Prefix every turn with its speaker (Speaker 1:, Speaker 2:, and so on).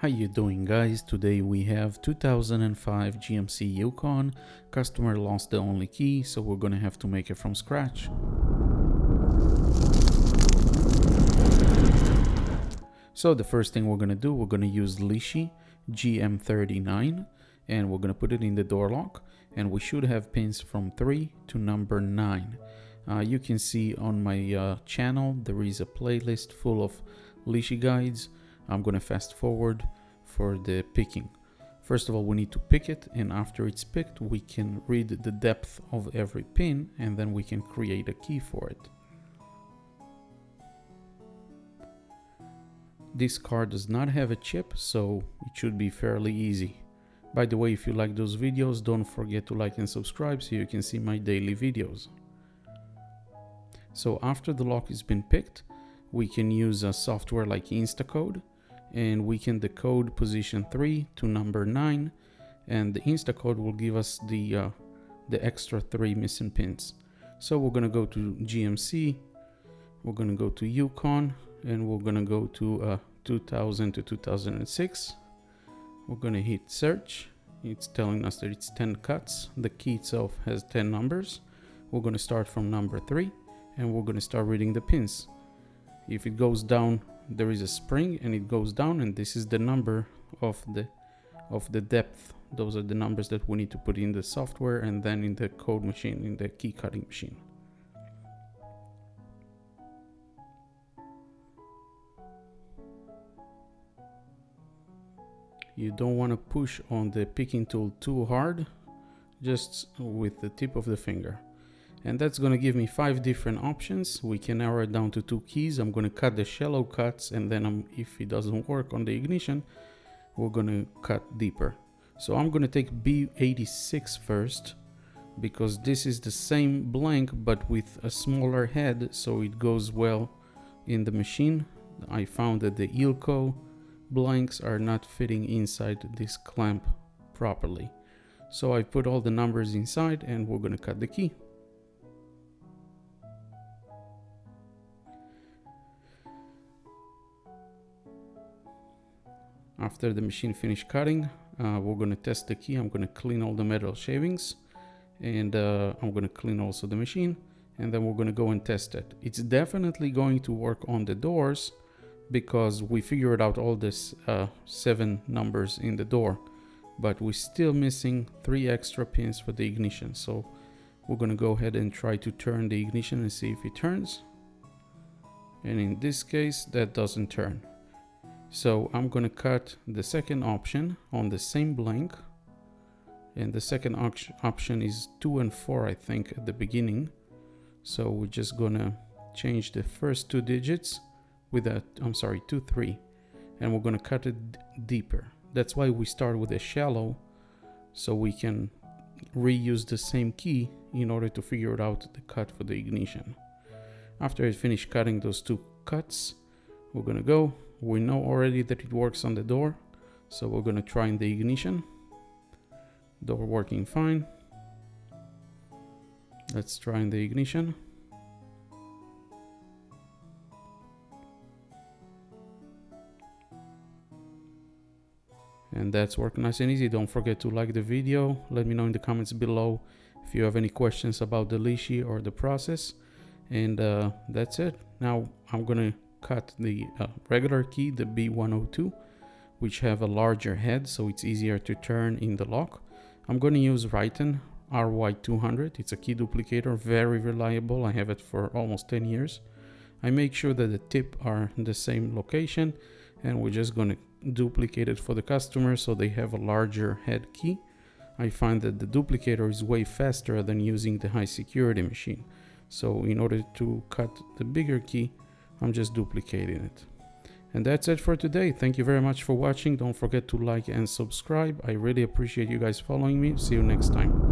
Speaker 1: How you doing, guys? Today we have 2005 GMC Yukon. Customer lost the only key, so we're gonna have to make it from scratch. So the first thing we're gonna do, we're gonna use Lishi GM39 and we're gonna put it in the door lock, and we should have pins from 3 to number 9. You can see on my channel there is a playlist full of Lishi guides. I'm gonna fast forward for the picking. First of all, we need to pick it, and after it's picked we can read the depth of every pin, and then we can create a key for it. This car does not have a chip, so it should be fairly easy. By the way, if you like those videos, don't forget to like and subscribe so you can see my daily videos. So after the lock has been picked, we can use a software like InstaCode, and we can decode position 3 to number 9, and the InstaCode will give us the extra 3 missing pins. So we're gonna go to GMC, we're gonna go to Yukon, and we're gonna go to 2000 to 2006. We're gonna hit search. It's telling us that it's 10 cuts. The key itself has 10 numbers. We're gonna start from number 3, and we're gonna start reading the pins. If it goes down, there is a spring and it goes down, and this is the number of the depth. Those are the numbers that we need to put in the software and then in the code machine, in the key cutting machine. You don't want to push on the picking tool too hard, just with the tip of the finger. And that's going to give me 5 different options. We can narrow it down to 2 keys. I'm going to cut the shallow cuts, and then if it doesn't work on the ignition, we're going to cut deeper. So I'm going to take B86 first, because this is the same blank but with a smaller head, so it goes well in the machine. I found that the Ilco blanks are not fitting inside this clamp properly. So I put all the numbers inside, and we're going to cut the key. After the machine finished cutting, we're going to test the key. I'm going to clean all the metal shavings, and I'm going to clean also the machine, and then we're going to go and test it. It's definitely going to work on the doors, because we figured out all this 7 numbers in the door, but we're still missing 3 extra pins for the ignition. So we're going to go ahead and try to turn the ignition and see if it turns. And in this case, that doesn't turn. So I'm going to cut the second option on the same blank, and the second option is 2 and 4, I think, at the beginning. So we're just going to change the first 2 digits with a 2 3, and we're going to cut it deeper. That's why we start with a shallow, so we can reuse the same key in order to figure out the cut for the ignition. After I finish cutting those 2 cuts, we're going to go. We know already that it works on the door, so we're going to try in the ignition. Door working fine. Let's try in the ignition. And that's working nice and easy. Don't forget to like the video. Let me know in the comments below if you have any questions about the Lishi or the process. And that's it. Now I'm gonna cut the regular key, the B102, which have a larger head, so it's easier to turn in the lock. I'm gonna use Rytan RY200. It's a key duplicator, very reliable. I have it for almost 10 years. I make sure that the tip are in the same location, and we're just gonna duplicate it for the customer so they have a larger head key. I find that the duplicator is way faster than using the high security machine. So in order to cut the bigger key, I'm just duplicating it. And that's it for today. Thank you very much for watching. Don't forget to like and subscribe. I really appreciate you guys following me. See you next time.